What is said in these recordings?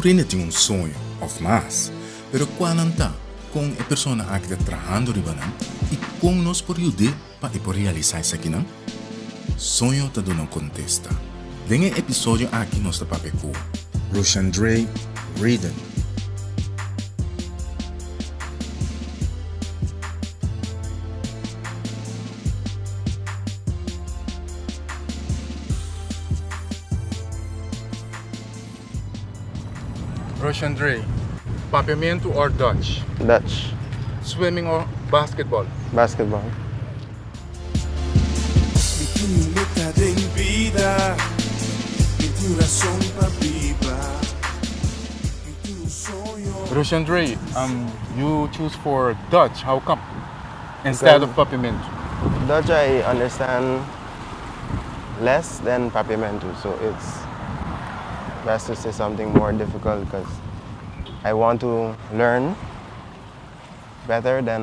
Sempre tem um sonho, of mais, pero quando tá com a pessoa que está trabalhando ribanan e como nós podemos para realizar isso aqui, não? Sonho tá dando contesta. Nesse episódio aqui nós está para com Ruchandré, Redan. Ruchandré, papiamento or Dutch? Dutch. Swimming or basketball? Basketball. Mi tu meta de vida, mi tu razón para vibrar, mi tu sonho. Ruchandré, you choose for Dutch. How come? Instead of papiamento. Dutch I understand less than papiamento, so it's best to say something more difficult because I want to learn better than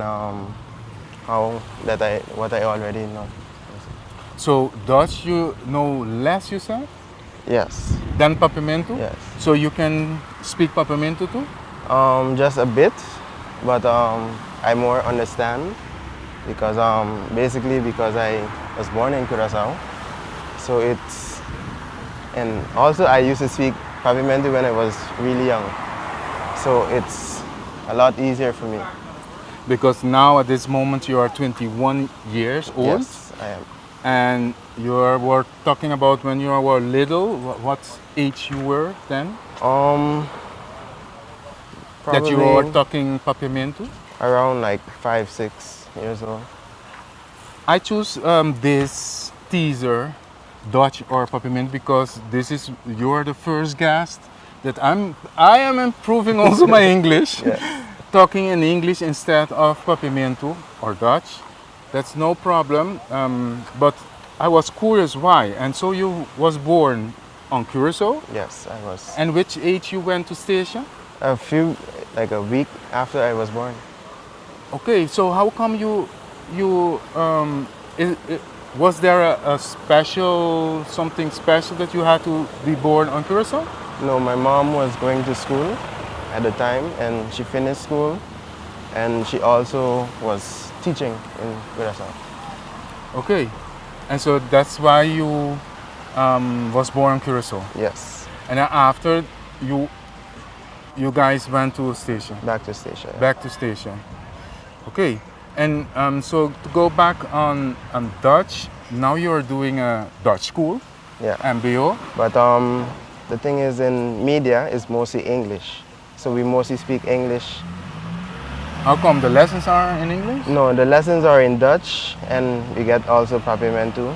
what I already know. So Dutch you know less, you said, Yes. than papiamento? Yes. So you can speak papiamento too? Just a bit, but I more understand because basically because I was born in Curaçao, so it's, and also I used to speak papiamento when I was really young, so it's a lot easier for me. Because now at this moment you are 21 years old. Yes, I am. And you were talking about when you were little, what age you were then? That you were Probably talking papiamento? around like 5-6 years old. I choose this teaser, Dutch or papiamento, because you're the first guest that I am improving also my English. Yes. Talking in English instead of papiamento or Dutch. That's no problem. But I was curious why. And so you was born on Curaçao? Yes, I was. And which age you went to station? Like a week after I was born. Okay, so how come was there a special, something special that you had to be born on Curaçao? No, my mom was going to school at the time and she finished school and she also was teaching in Curaçao. Okay, and so that's why you was born in Curaçao. Yes, And then after you guys went to station, back to station. back to station. Okay, and so to go back on Dutch, now you are doing a Dutch school, Yeah. MBO. But the thing is in media is mostly English. So we mostly speak English. How come the lessons are in English? No, the lessons are in Dutch and we get also papiamento.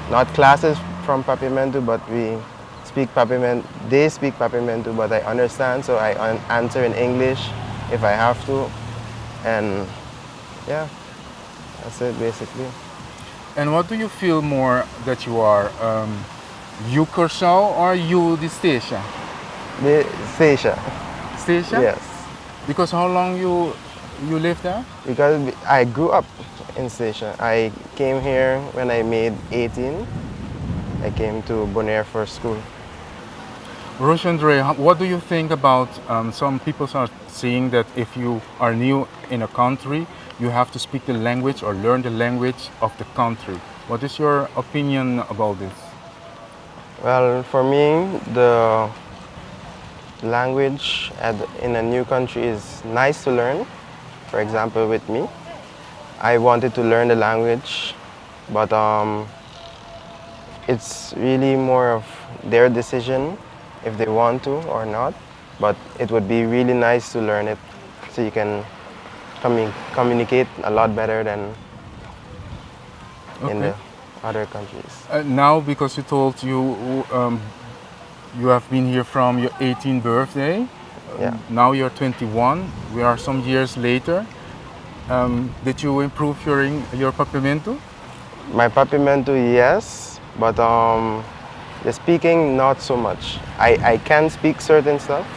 Not classes from papiamento, but we speak papiamento. They speak papiamento, but I understand, so I answer in English if I have to. And yeah, that's it basically. And what do you feel more that you are, you Curaçao or you the station? The station. Station? Yes. Because how long you live there? Because I grew up in station. I came here when I made 18. I came to Bonaire for school. Ruchandré, what do you think about some people are saying that if you are new in a country, you have to speak the language or learn the language of the country. What is your opinion about this? Well, for me, the language in a new country is nice to learn. For example, with me, I wanted to learn the language, but it's really more of their decision if they want to or not. But it would be really nice to learn it so you can communicate a lot better than in the other countries. Now, because you told you have been here from your 18th birthday, Yeah. now you're 21, we are some years later. Did you improve your papiamento? My papiamento, yes, but the speaking, not so much. I can speak certain stuff,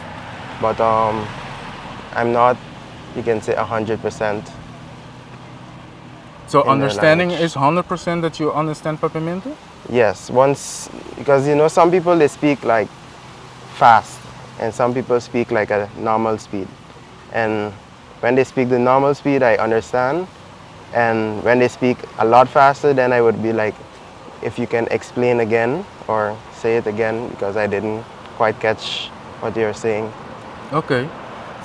but I'm not, you can say, 100%. So in the understanding language. is 100% that you understand papiamento? Yes, once, because some people they speak like fast and some people speak like a normal speed. And when they speak the normal speed, I understand. And when they speak a lot faster, then I would be like, if you can explain again or say it again, because I didn't quite catch what you're saying. Okay.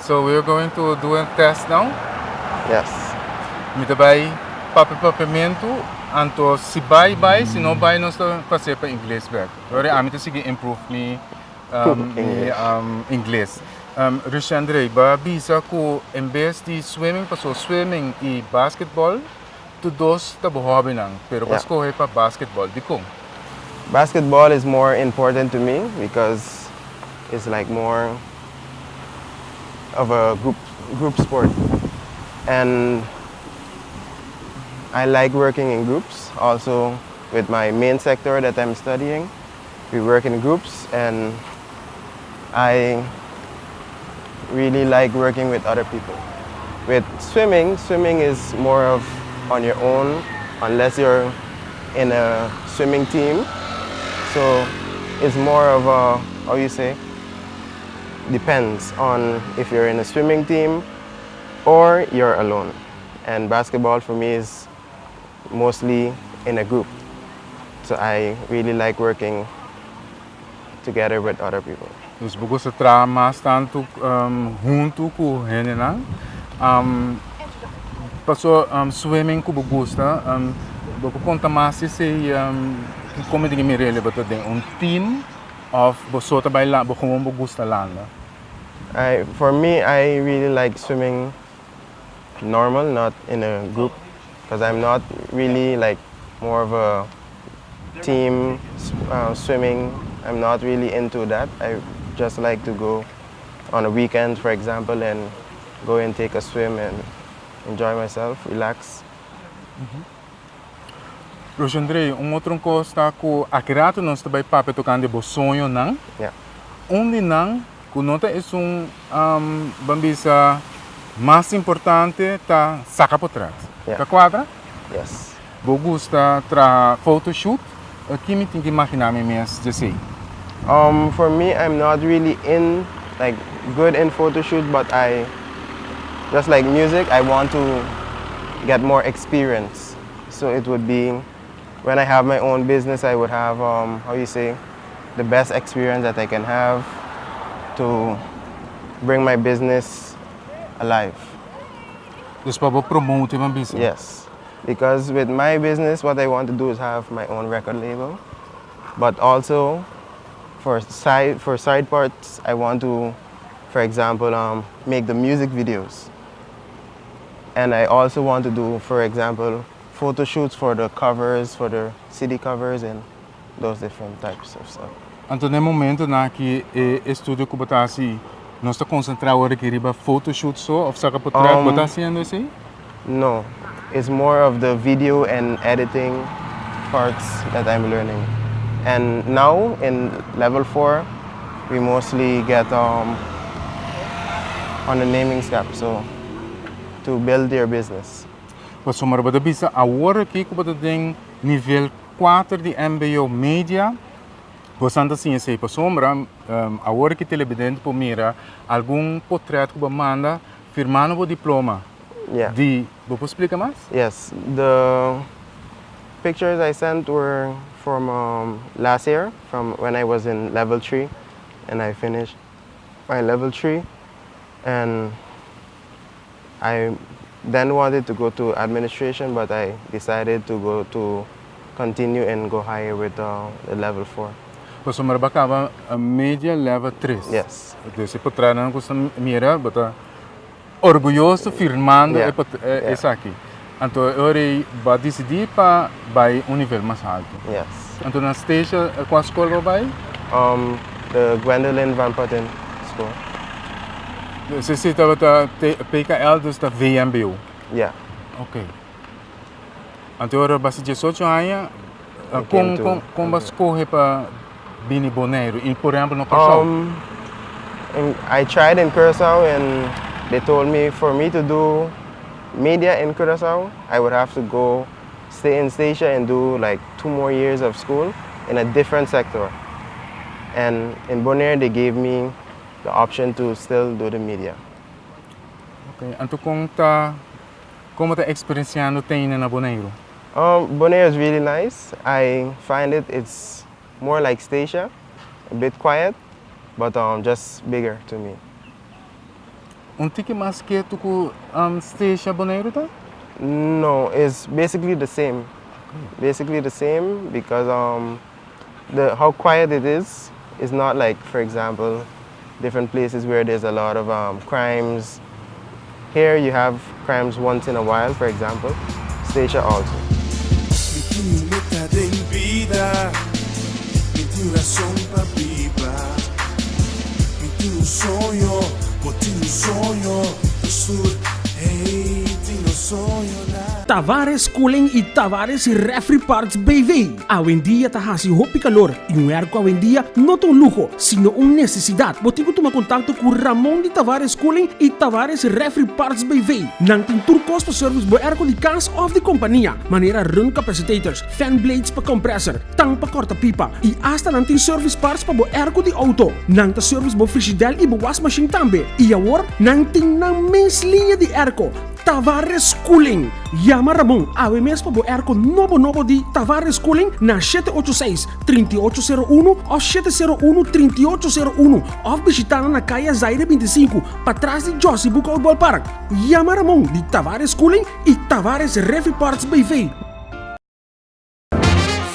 So we're going to do a test now. Yes. Met bij papamento. Anto si bye, si no bye, nós estamos fazer para inglês back. Agora a mim tem que improve me inglês. Ruchandré, ba bisa ko em vez de swimming, passou swimming e basketball, tu dos tá hobby nang, pero pas ko para basketball, di ko. Basketball is more important to me because it's like more of a group sport. And I like working in groups. Also with my main sector that I'm studying, we work in groups, and I really like working with other people. With swimming is more of on your own unless you're in a swimming team. So it's more of a, how you say, depends on if you're in a swimming team or you're alone. And basketball for me is mostly in a group. So I really like working together with other people. Dus bugo sa trama tanto junto com ele não. Passou swimming ko gusta. Bugo conta mais se como de me rele bato de team of bosota by la bugo mo gusta landa. For me, I really like swimming normal, not in a group, because I'm not really like more of a team swimming. I'm not really into that. I just like to go on a weekend, for example, and go and take a swim and enjoy myself, relax. Ruchandré, outro coisa que akirato nós também papo tocando de sonho não. Yeah. Onde não, que nota é bambisa mais importante tá saca por trás. Yeah. Tá quadra? Yes. Bo gusta tra photoshoot. Aqui me tem que imaginar me mesmo de sei. For me, I'm not really good in photo shoot, but I just like music. I want to get more experience. So it would be when I have my own business, I would have the best experience that I can have to bring my business alive. Dus para promote my business. Yes, because with my business, what I want to do is have my own record label, but also for side parts, I want to, for example, make the music videos. And I also want to do, for example, photo shoots for the covers, for the CD covers, and those different types of stuff. Então, no momento na que estúdio que botar assim, nós está concentrado agora que riba photoshoot só, ou saca por trás, botar assim assim? No, it's more of the video and editing parts that I'm learning. And now in level 4, we mostly get on the naming step, so to build your business. Mas somar bada bisa agora que bada ding nível 4 de MBO Media. Você anda assim sei para sombra agora que televidente por mira algum portrait que manda firmando o diploma. Yeah. Você explica mais? Yes, the pictures I sent were from last year, from when I was in level 3, and I finished my level 3, and I then wanted to go to administration, but I decided to continue and go higher with the level 4. Você marcava a media level 3. Yes. Dus você pode trazer com essa mira, bota orgulhoso firmando essa aqui. Então eu vou decidir para vai um nível mais alto. Yes. Então na stage qual escola vai? The Gwendolyn Van Putten School. Você estava PKL dus da VMBO. Yeah. Ok. Então agora basta 18 anos com você corre para Bini Bonaire, por exemplo no Curaçao. I tried in Curaçao, and they told me for me to do media in Curaçao, I would have to stay in Statia and do like 2 more years of school in a different sector. And in Bonaire, they gave me the option to still do the media. Okay. En toen como tá experienciando tem na Bonaire? Bonaire is really nice. I find it's more like Statia, a bit quiet, but just bigger to me. Onde que mais que tu esteja Bonaire tá? No, it's basically the same. Basically the same because how quiet it is not like, for example, different places where there's a lot of crimes. Here you have crimes once in a while, for example. Statia also. Mi tiene meta en vida, mi tiene razón para vibrar. Mi tiene sonho, vos tiene sonho, do sur, hey, tiene sonho na. Tavares Cooling e Tavares Refri Parts BV. Hoy en día hasi hopi calor y un arco hoy en día no un lujo, sino una necesidad. Botigo toma contacto con Ramon de Tavares Cooling e Tavares Refri Parts BV. Nang turcos para service bo arco de cas of de compañía. Manera run capacitors, fan blades para compressor, tang para corta pipa y hasta nang service parts para bo arco de auto. Nang service bo frigidel e bo wash machine tambe. Y ahora nang nang mes linha de arco. Tavares Cooling. Llama Ramon ave mesmo bo erco novo de Tavares Cooling na 786-3801 ou 701-3801 ou visitando na calle Zaire 25 para trás de Josie Book Outball Park. Llama Ramon de Tavares Cooling e Tavares Refri Parts BV.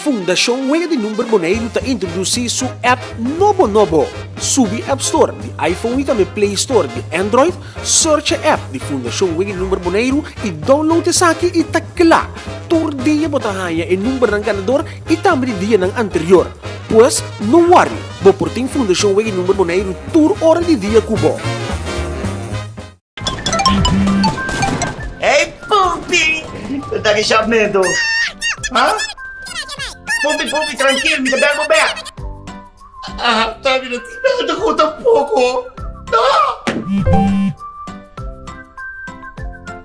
Fundação Wega de Número Bonaire está introduzir sua app Novo. Subi App Store de iPhone e também Play Store de Android. Search a app de Fundação Wega de Número Bonaire e download essa aqui e tá claro. Todo dia bota raia em número ng ganador e também dia ng anterior. Pois, não worry, vou por ter Fundação Wega de Número Bonaire tour hora de dia cubo. Hey, Pupi! Tá que chamando? Hã? Pupi, tranquilo, me dá back. Ah, sabe, não tem nada, conta um pouco. Não!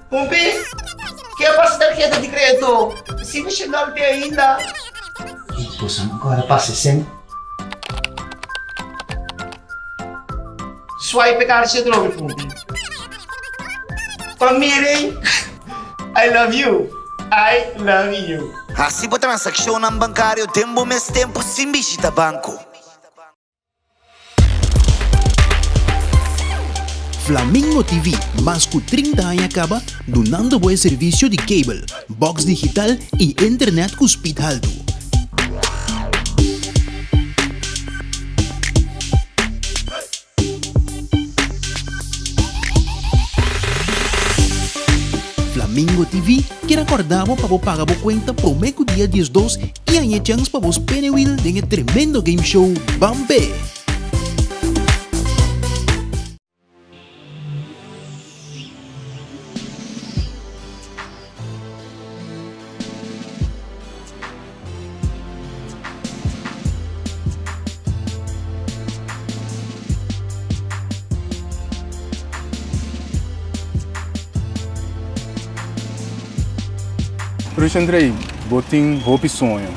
Pupi, que passa da tarjeta de crédito? Se não chegou até ainda. Poxa, agora passa sempre. Swipe card siya droga, Pupi. Pamiring, I love you. I love you. Hasibo transaksyon ng bankaryo, tempo mes tempo simbisita banco. Flamingo TV, más que 30 años acaba, donando buen servicio de cable, box digital y internet con speed alto. Flamingo TV, que acordamos para pagar a cuenta por meio dia 12 e aí chance para vos penewil de um tremendo game show Bambe. Ruchandré, botin hopi sonho,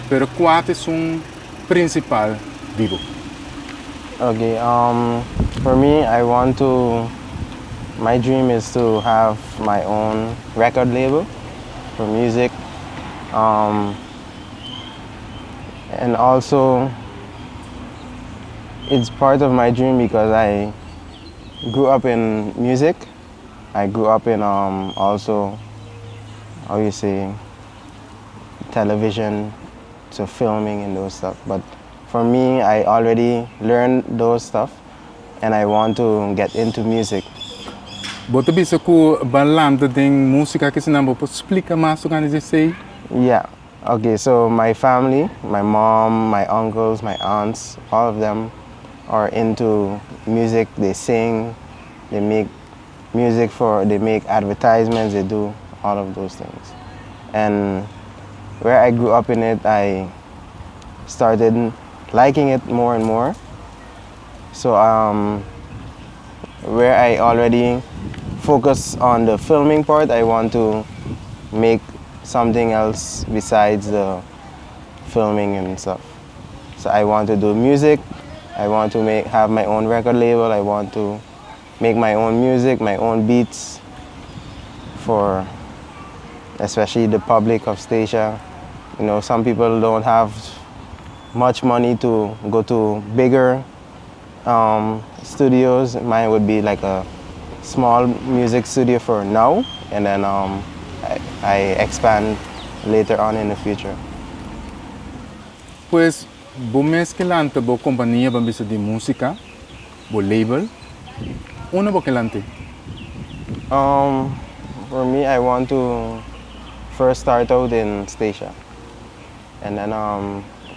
pero quais são principal vivo? Okay, for me, my dream is to have my own record label for music. And also, it's part of my dream because I grew up in music. I grew up in also, how you say, television to filming and those stuff. But for me, I already learned those stuff and I want to get into music. Bota bisa ku balanda ding música que se não pode explicar mais o que você sei? Yeah. Okay, so my family, my mom, my uncles, my aunts, all of them are into music. They sing, they make music they make advertisements, they do all of those things. And where I grew up in it, I started liking it more and more. So where I already focus on the filming part, I want to make something else besides the filming and stuff. So I want to do music I want to have my own record label. I want to make my own music, my own beats for especially the public of Statia. You know, some people don't have much money to go to bigger studios. Mine would be like a small music studio for now, and then I expand later on in the future. Pues, bo mezclante bo companhia bambisa de música, bo label, una bo kelante. For me, I want to first start out in Statia, and then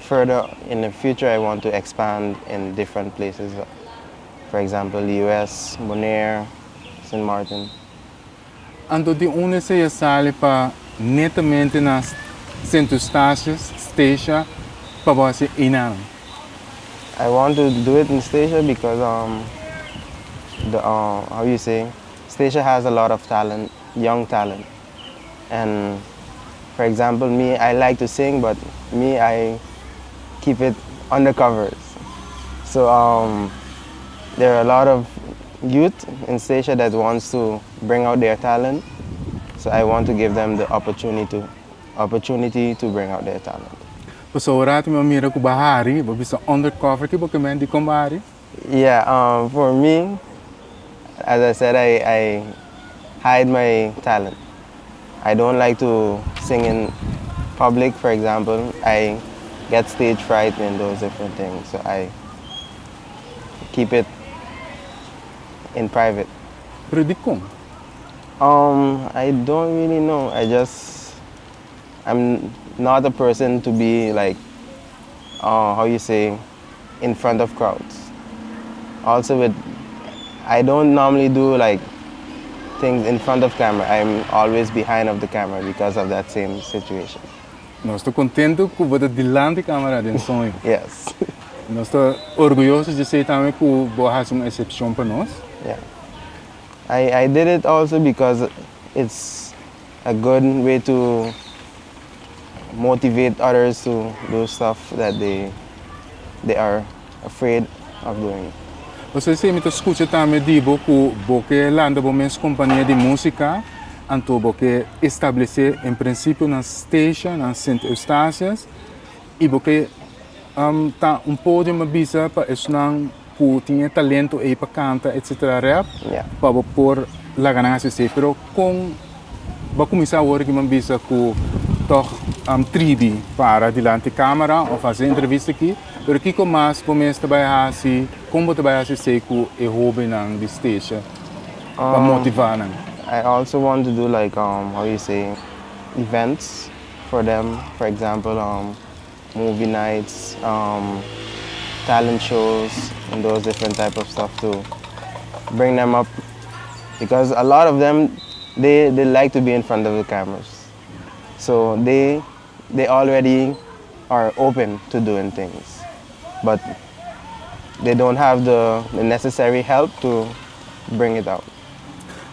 further in the future, I want to expand in different places. For example, US, Bonaire, St. Martin. Ando de une se sale pa netamente nas Centro Statia, pa você inang. I want to do it in Statia because how you say, Statia has a lot of talent, young talent, and for example, me, I like to sing, but me, I keep it under covers. So there are a lot of youth in Statia that wants to bring out their talent. So I want to give them the opportunity to bring out their talent. So ora mo mira ku bahari, bo bisa undercover ki bo kemen di kombari. Yeah, for me, as I said, I hide my talent. I don't like to sing in public, for example. I get stage fright and those different things. So I keep it in private. Pero di kom. I don't really know. I'm not a person to be like, how you say, in front of crowds. Also I don't normally do like things in front of camera. I'm always behind of the camera because of that same situation. Nós estou contente com você delante da câmera de sonho. Yes. Nós estou orgulhosos de ser também que você faz uma exceção para nós. Yeah. I did it also because it's a good way to motivate others to do stuff that they are afraid of doing. Você sempre escuta também de que landa com minhas companhias de música, então porque estabelecer em princípio nas stations, nas Centro Eustácias, e porque tá pódio uma visa para estudar que tinha talento aí para cantar, etc. Rap, para pôr lá ganância se, pero com vai começar a hora que uma visa que toch 3D para diante da câmera ou fazer entrevista aqui, pero aqui com mais começa a trabalhar assim, como trabalhar assim sei que é hobby nang de station para motivar nang. I also want to do like how you say, events for them. For example, movie nights, talent shows, and those different type of stuff to bring them up, because a lot of them they like to be in front of the cameras, so they already are open to doing things, but they don't have the necessary help to bring it out.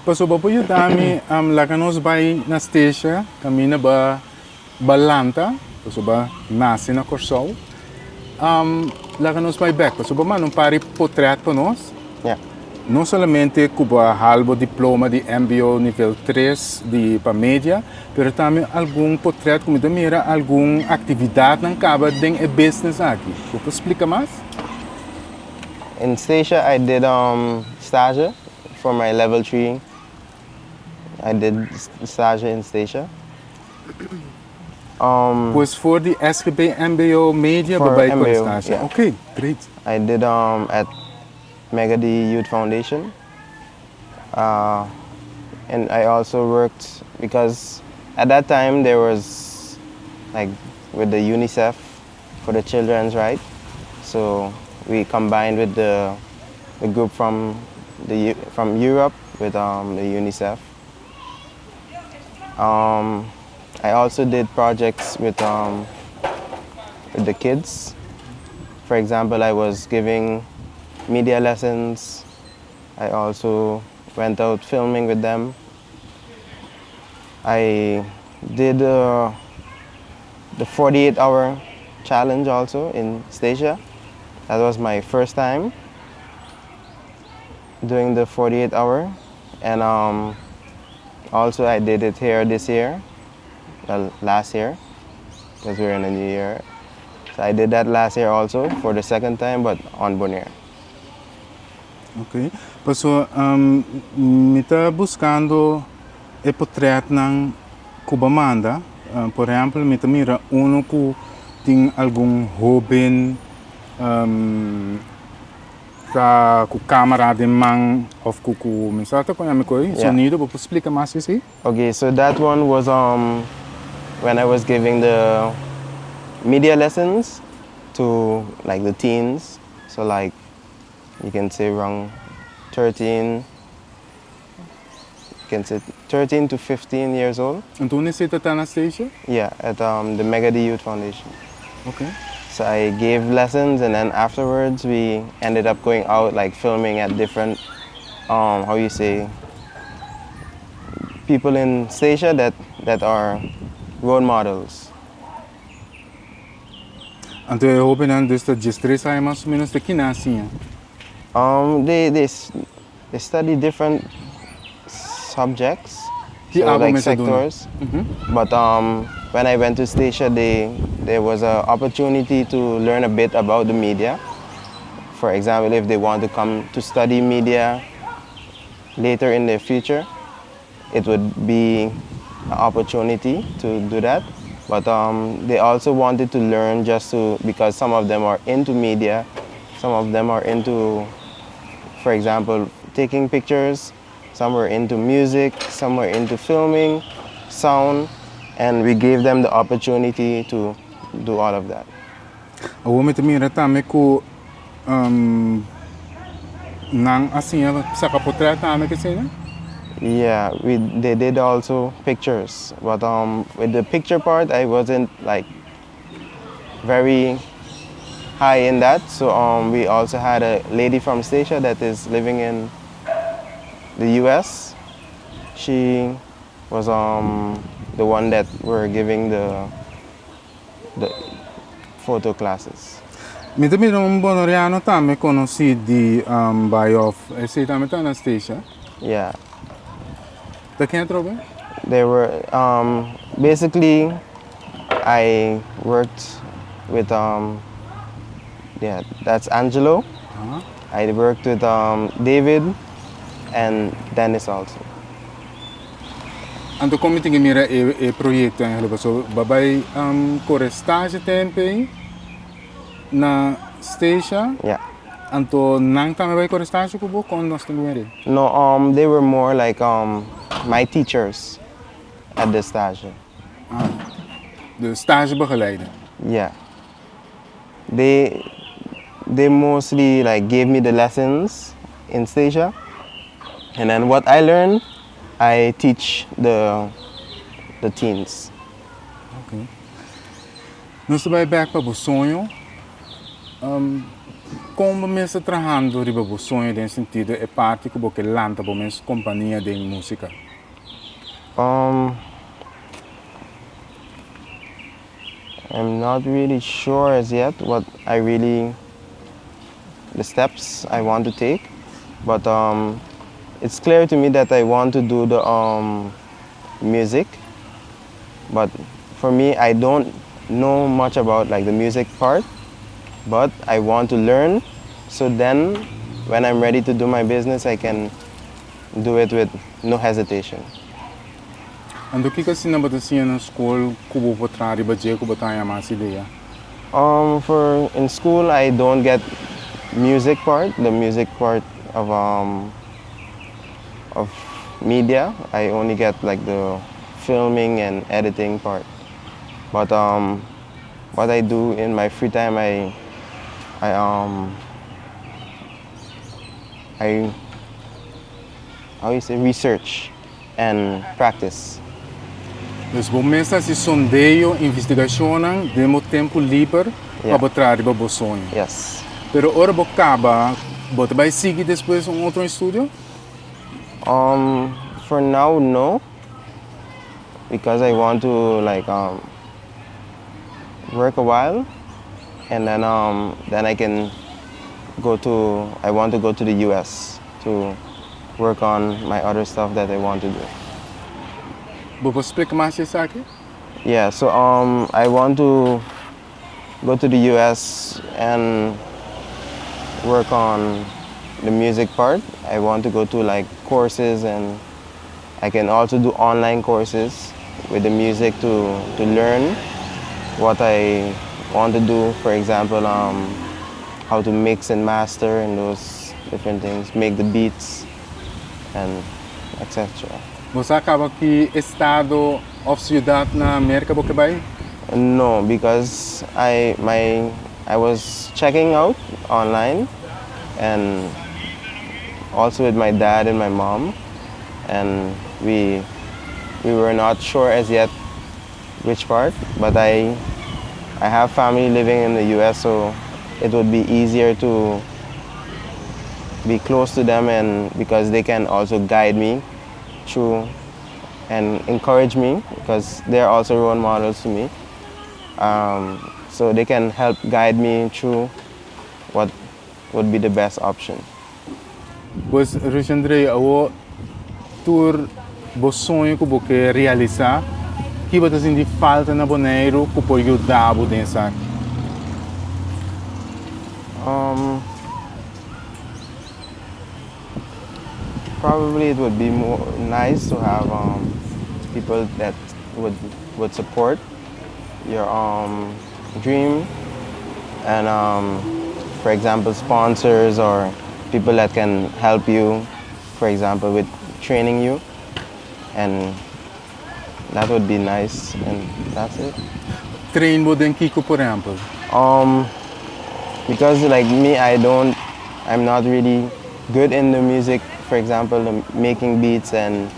Paso ba po yung dami lakanos bay na station kami na ba balanta paso ba nasi na Corsol lakanos bay back paso ba man pari portrait pa nós. Yeah. Não somente cuba halbo diploma de MBO nível 3 de para média, pero também algum portrait como da mira algum atividade não acaba de business aqui. Você explica mais? In Statia, I did stage for my level 3. I did stage in Statia. Pues for the SGB MBO media bij MBO, stage. yeah. Okay, great. I did at Megadi Youth Foundation. And I also worked because at that time there was like with the UNICEF for the children's right. So we combined with the group from Europe with the UNICEF. I also did projects with the kids. For example, I was giving media lessons. I also went out filming with them. I did the 48-hour challenge also in Statia that was my first time doing the 48 hour, and also I did it here this year, well, last year, because we're in a new year. So I did that last year also for the second time, but on Bonaire. Ok. Paso, mita buscando e portrait ng Kubamanda. Por exemplo, mita mira uno que tem algum hobby com câmera de mão ou com mensagem com a sonido. Vou explicar mais isso? Okay, so that one was when I was giving the media lessons to like the teens. So like you can say around 13, you can say 13 to 15 years old. En toen is het aan station? Yeah, at the Megadi Youth Foundation. Okay. So I gave lessons, and then afterwards we ended up going out like filming at different, how you say, people in Stasia that are role models. En toen hoop je dan dus dat je stress aan maar minstens de kinderen zien. They study different subjects, Die so like mensen doen. sectors. But when I went to Stasia, there was an opportunity to learn a bit about the media. For example, if they want to come to study media later in their future, it would be an opportunity to do that. But they also wanted to learn because some of them are into media, some of them are into, for example, taking pictures, some were into music, some were into filming, sound, and we gave them the opportunity to do all of that. Hoe met mira também com nang assim sa portrait também que sei. Yeah, they did also pictures, but with the picture part, I wasn't like very high in that. So we also had a lady from Stasia that is living in the U.S. She was the one that were giving the photo classes. Mi também bonoriano também conheci de Bayoff. Esse também tá na station. Yeah. Da quem trouxe? They were basically I worked with yeah, that's Angelo. I worked with David and Dennis also. En toen kom je tegen mira e project eigenlijk so babay kore stage tempo na station. Yeah. En toen nang tame bay kore stage ko bo kon nos tengere. No, they were more like my teachers at the stage. De stage begeleider. Yeah. They mostly like gave me the lessons in Stasia, and then what I learned, I teach the teens. Okay. Nós vai back para o sonho. Como começa trabalhando riba o sonho nesse sentido é parte que você lança para a companhia de música. I'm not really sure as yet the steps I want to take, but it's clear to me that I want to do the music. But for me, I don't know much about like the music part, but I want to learn. So then, when I'm ready to do my business, I can do it with no hesitation. En do que assim na batasinha na escola kubo potra riba je kubo tanya mas ideia. For in school, I don't get the music part of media. I only get like the filming and editing part. But what I do in my free time, I how you say, research and practice. Dus começa se sondeio, investigação, demo tempo livre para botar riba o sonho. Yes. Pero ora bo acaba, você vai seguir depois outro estúdio? For now, no, because I want to like work a while, and then I can I want to go to the US to work on my other stuff that I want to do. Vou explicar mais isso aqui? Yeah, so I want to go to the US and work on the music part. I want to go to like courses, and I can also do online courses with the music to learn what I want to do. For example, how to mix and master and those different things, make the beats and etc. Você acaba que estado ou cidade na América você vai? No, because I was checking out online and also with my dad and my mom, and we were not sure as yet which part, but I have family living in the US, so it would be easier to be close to them, and because they can also guide me through and encourage me, because they're also role models to me. So they can help guide me through what would be the best option. Pois, Ruchandré, o tour, o sonho que você quer realizar, que você sente falta na Bonaire que pode ajudar a dançar? Probably it would be more nice to have people that would support your dream, and for example sponsors or people that can help you, for example with training you, and that would be nice, and that's it. Train mo din Kiko, por example? Because like me, I'm not really good in the music, for example, the making beats and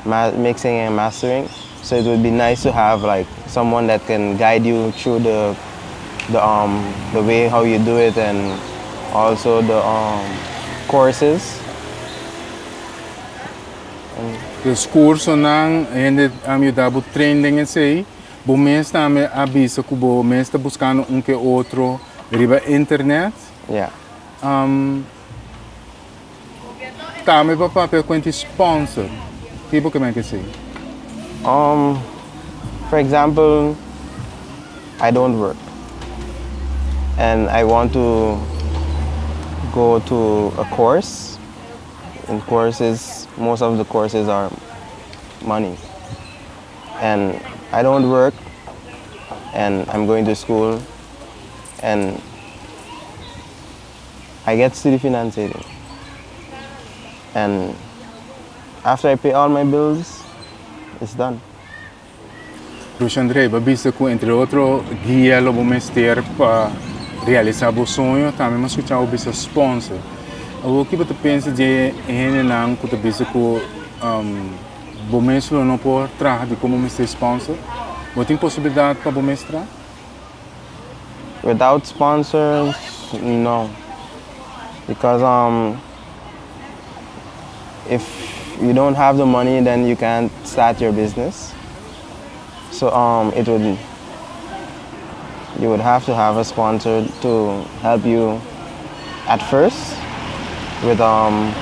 mixing and mastering. So it would be nice to have like someone that can guide you through the way how you do it, and also the courses. Dus curso nang gente ajudar a training em si, o mês também avisa que o mês está buscando que outro riba internet. Yeah. Também para papel com sponsor. Tipo como é que sei? For example, I don't work, and I want to go to a course. And courses, most of the courses are money. And I don't work, and I'm going to school, and I get study financing. And after I pay all my bills, it's done. Ruchandré, visto que entre outros guia o mestre para realizar o sonho, também mas escutar o bicho sponsor. O que você pensa de não que você pensa que o mestre não pode trabalhar de como mestre sponsor? Você tem possibilidade para o mestre? Without sponsors, no. Because if you don't have the money, then you can't start your business. So you would have to have a sponsor to help you at first with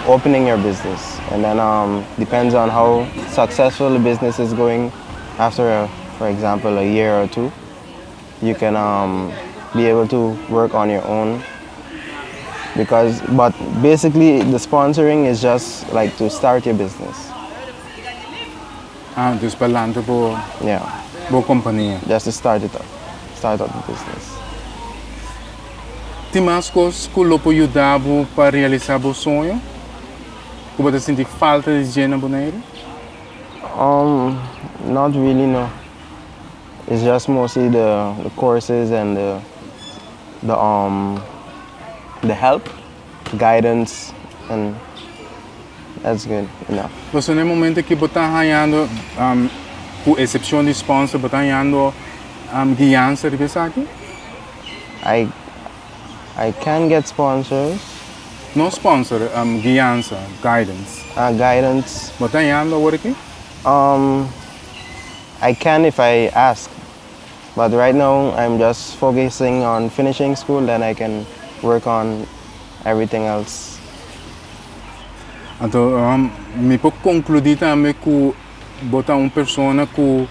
opening your business, and then depends on how successful the business is going. After, for example, a year or two, you can be able to work on your own. But basically, the sponsoring is just like to start your business. Dus para lançar Yeah, boa companhia. just to start up the business. Tem mais coisas que o pode ajudar para realizar o sonho? Que você sente falta de dinheiro na Bonaire? Not really, no. It's just mostly the courses and the help, guidance, and that's good enough. Você no momento que você está ganhando, com exceção de sponsor, você está ganhando guiança de aqui? I can get sponsors. No sponsor, guiança, guidance. Guidance. Você está ganhando agora aqui? I can if I ask, but right now I'm just focusing on finishing school. Then I can work on everything else. Então, me pode concluir também que botar uma pessoa que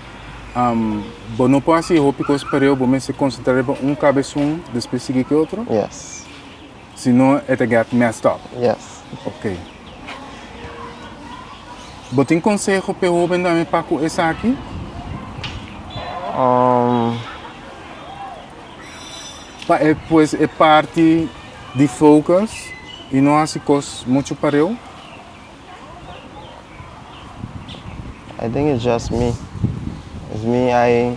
não pode ser roupa que espera, mas se considera cabeção depois seguir que outro, Yes. senão it get messed up. Yes. Ok. Botem conselho para o jovem também para com essa aqui? Pois é parte de focus e não há coisas muito para eu. I think it's just me. It's me. I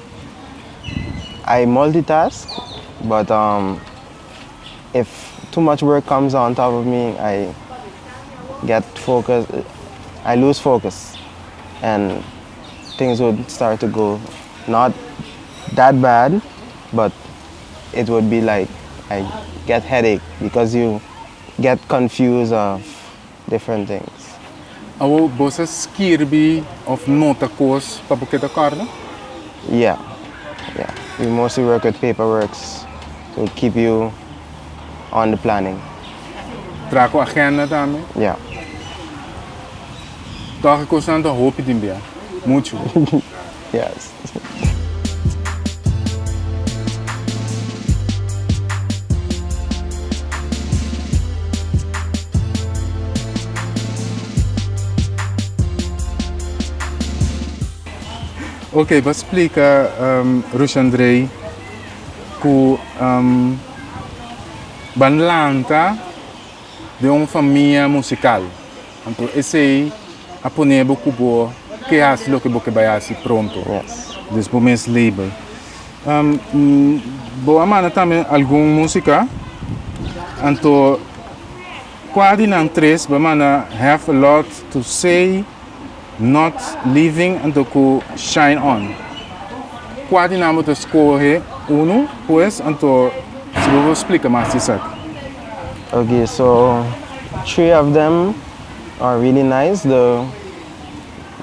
multitask, but if too much work comes on top of me, I get focus. I lose focus, and things would start to go not that bad, but it would be like I get headache because you get confused of different things. Ou você escreve ou nota coisas para porque da carne? Yeah. We mostly work with paperworks to keep you on the planning. Trago agenda também. Yeah. Toch coisa da roupa de bem. Muito. Yes. Ok, vou explicar, Ruchandré, que Banlanta de uma família musical. Então, esse aí, a poner o cubo, que é o que você vai fazer pronto. Yes. Desde o mês livre. Boa mana também alguma música. Então, quase não três, boa mana have a lot to say. Not living until ku shine on. Quase não vou escolher pois então se vou explicar mais isso. Okay, so 3 of them are really nice.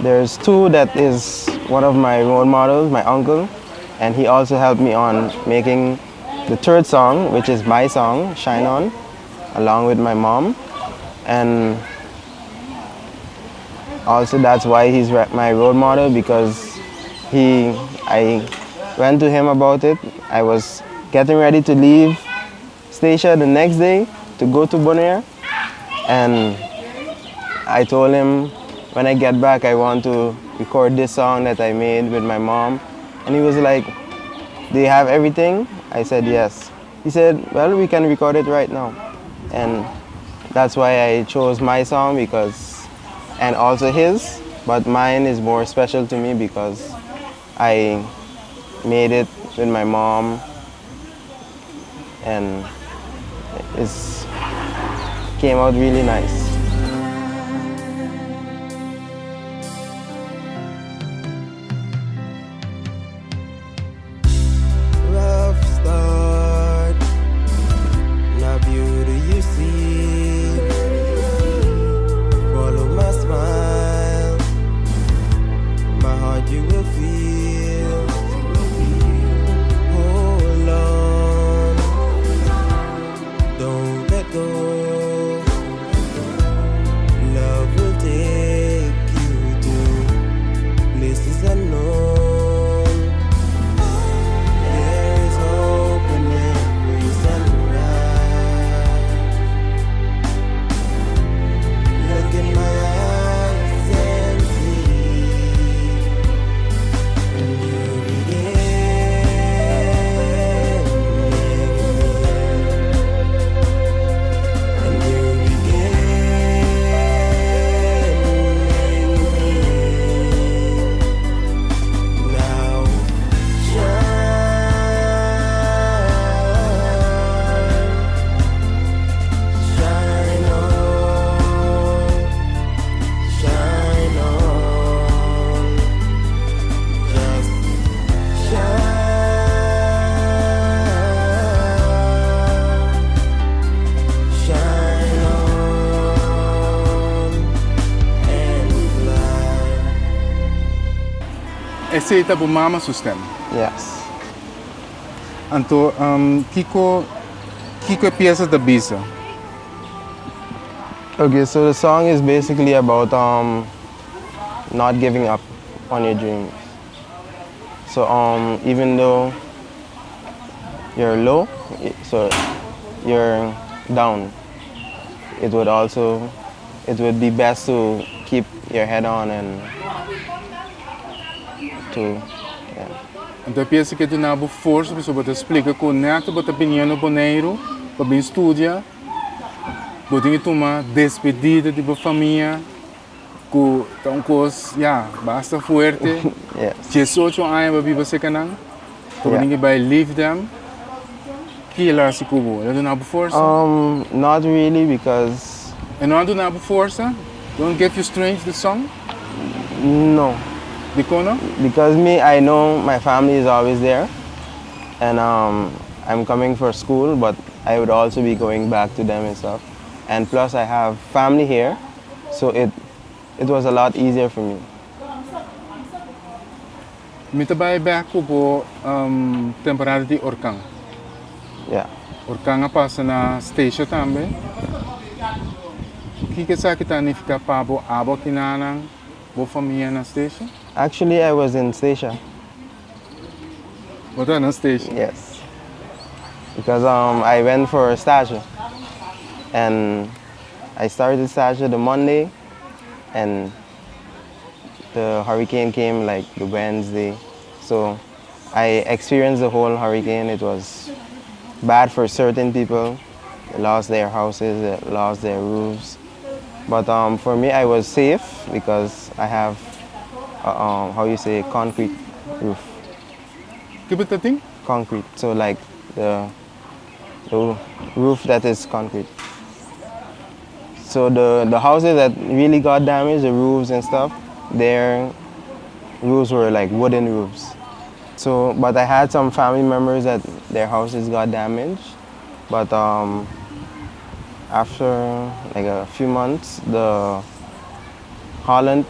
There's 2 that is one of my role models, my uncle, and he also helped me on making the 3rd song, which is my song, Shine On, along with my mom. And also that's why he's my role model, because I went to him about it. I was getting ready to leave Statia the next day to go to Bonaire, and I told him when I get back I want to record this song that I made with my mom, and he was like, "Do you have everything?" I said yes. He said, "Well, we can record it right now," and that's why I chose my song, and also his, but mine is more special to me because I made it with my mom, and it came out really nice. Rough start, now beauty you see. Follow my smile, my heart you will feel. Hold on, don't let go. Love will take you to places unknown. There is hope in every sunrise. Look in my eyes and see, and you begin, and you begin. Now shine on, shine on, just shine on and fly. Esse é o mama sistema. Yes. Então, Kiko é peça da bisa. Okay, so the song is basically about not giving up on your dreams. So even though you're low, so you're down, it would be best to keep your head on and to Então penso que tu não há força para você explicar com neto, para opinião no boneiro, para bem estudar, para tomar despedida de família, com então coisa, basta forte. yes. 18 anos para você canang, para ninguém vai leave them. Que lá se cubo, ele não há força. Not really because E não há força. Don't get you strange the song. no. Because me, I know my family is always there, and I'm coming for school, but I would also be going back to them and stuff. And plus, I have family here, so it was a lot easier for me. Me trabalho back po temporada de Orkang. Yeah. Orkang passa na station também. Que sa kita ni fica pabo abo kinanang bo família na station? Actually, I was in Stacia. What na station? Yes. Because I went for stage, and I started stage the Monday, and the hurricane came like the Wednesday. So I experienced the whole hurricane. It was bad for certain people. They lost their houses, they lost their roofs. But for me, I was safe because I have, concrete roof. Que thing? Concrete, so like the roof that is concrete. So the houses that really got damaged, the roofs and stuff, their roofs were like wooden roofs. So, but I had some family members that their houses got damaged. But after like a few months, the Holland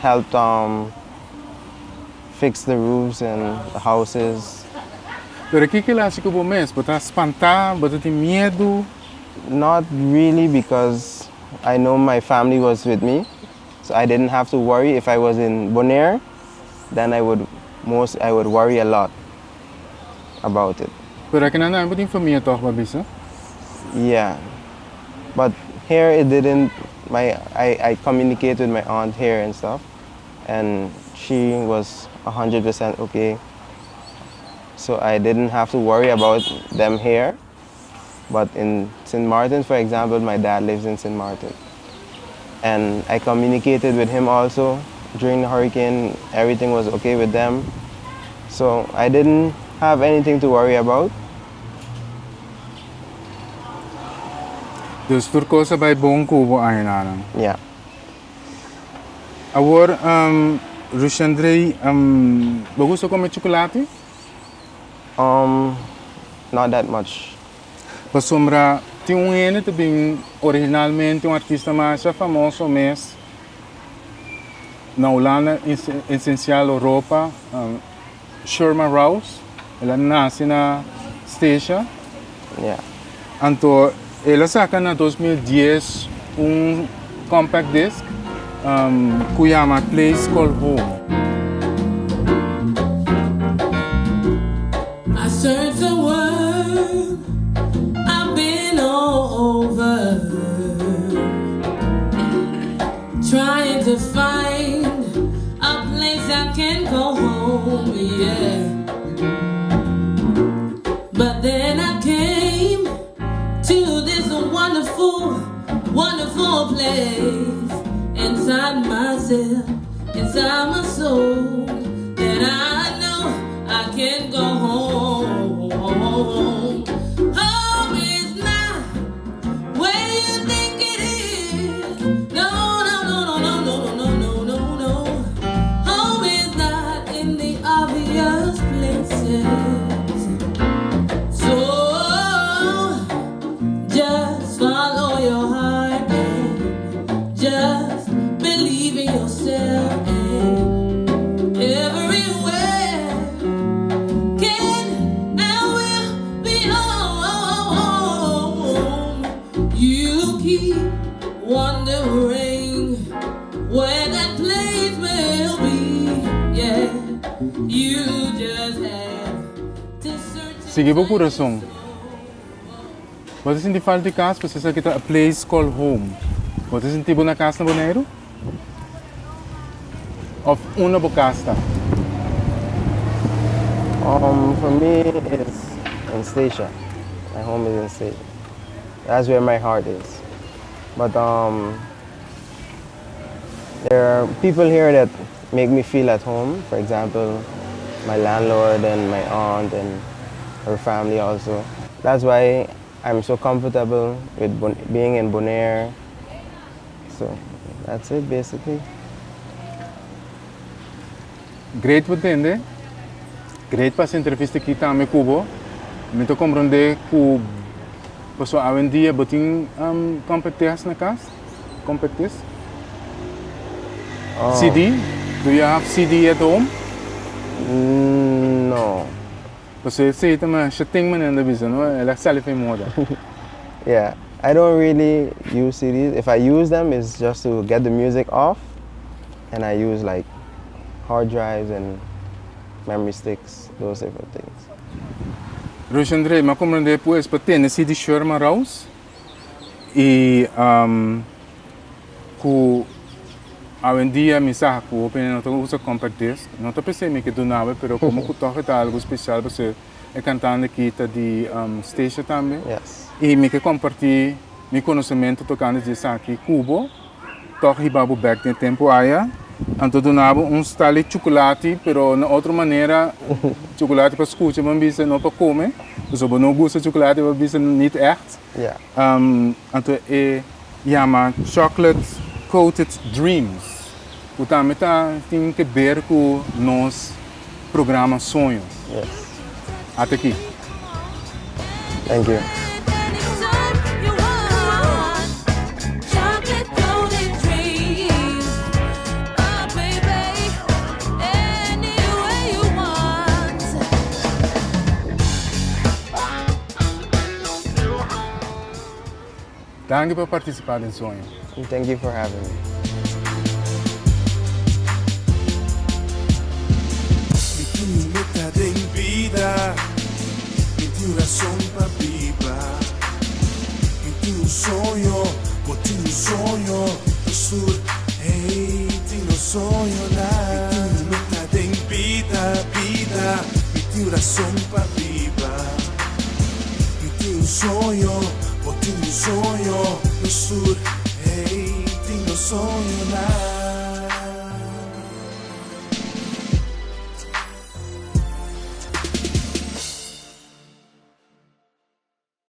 helped fix the roofs and the houses. Pero que lá se cubo mês? Botar espantar, botar ter medo. Not really, because I know my family was with me, so I didn't have to worry. If I was in Bonaire, then I would worry a lot about it. Pero aqui não tem família toch babisa? Yeah, but here it didn't. I communicated with my aunt here and stuff, and she was 100% okay. So I didn't have to worry about them here. But in St. Martin, for example, my dad lives in St. Martin. And I communicated with him also during the hurricane. Everything was okay with them. So I didn't have anything to worry about. Dus turcosa bij bom cubo ainaan. Yeah. Agora, Ruchandré, bagusto comer chocolate? Not that much. Pasombra, tem ene também originalmente artista mais famoso mês na Holanda, essencial Europa, Sherman Rouse. Ela nasce na Stacia. Yeah. Então, ela saca na 2010 compact disc que chama Place Called Home. I searched the world, I've been all over, trying to find a place I can go home, yeah. But then I came to this wonderful, wonderful place inside myself, inside my soul, that I know I can go home. Home is not where you think it is. No, no, no, no, no, no, no, no, no, no. Home is not in the obvious places. So just follow your heart and just believe in yourself, and everywhere can You just have to search. Sige po coração. Você sente falta de casa, você sabe que a place called home. Você sente na casa na Bonaire? Of uma boa casa? For me, it's in Statia. My home is in Statia. That's where my heart is. But there are people here that make me feel at home. For example, my landlord and my aunt and her family also. That's why I'm so comfortable with being in Bonaire. So that's it basically. Great por entender. Great para essa entrevista aqui também Cubo. Me tô compreender que pessoal hoje em dia botem competência na casa. Competência. CD? Do you have CD at home? No. Você sei também, já tem maneira de não? Ela sabe em moda. Yeah, I don't really use CDs. If I use them, it's just to get the music off, and I use like hard drives and memory sticks, those type of things. Ruchandré, mas como depois para ter CD Sherman Rouse e que hoje em dia me sabe que o opinião não usa compact disc, não estou pensando que do nada, mas como que toca tá algo especial você é cantando aqui tá de station também. Yes. E me que compartilhar meu conhecimento tocando de aqui Cubo, toca e babu back no tempo aí. Então donava style de chocolate, pero na outra maneira chocolate para escutar, mas não para comer. Então não gosta de chocolate, mas não echt. Yeah. Então é chama chocolate coated dreams. O também tem que ver com nosso programa Sonho. Yes. Até aqui. Thank you. Danke por participar do Sonho. Thank you for having me. Mi tu meta de vida, mi tu razón para vibrar, mi tu sonho, botinho sonho do sur, hey, tinha sonho lá. Mi tu meta de vida, mi tu razón para vibrar, mi tu sonho, botinho sonho do sur, hey, tinha sonho lá.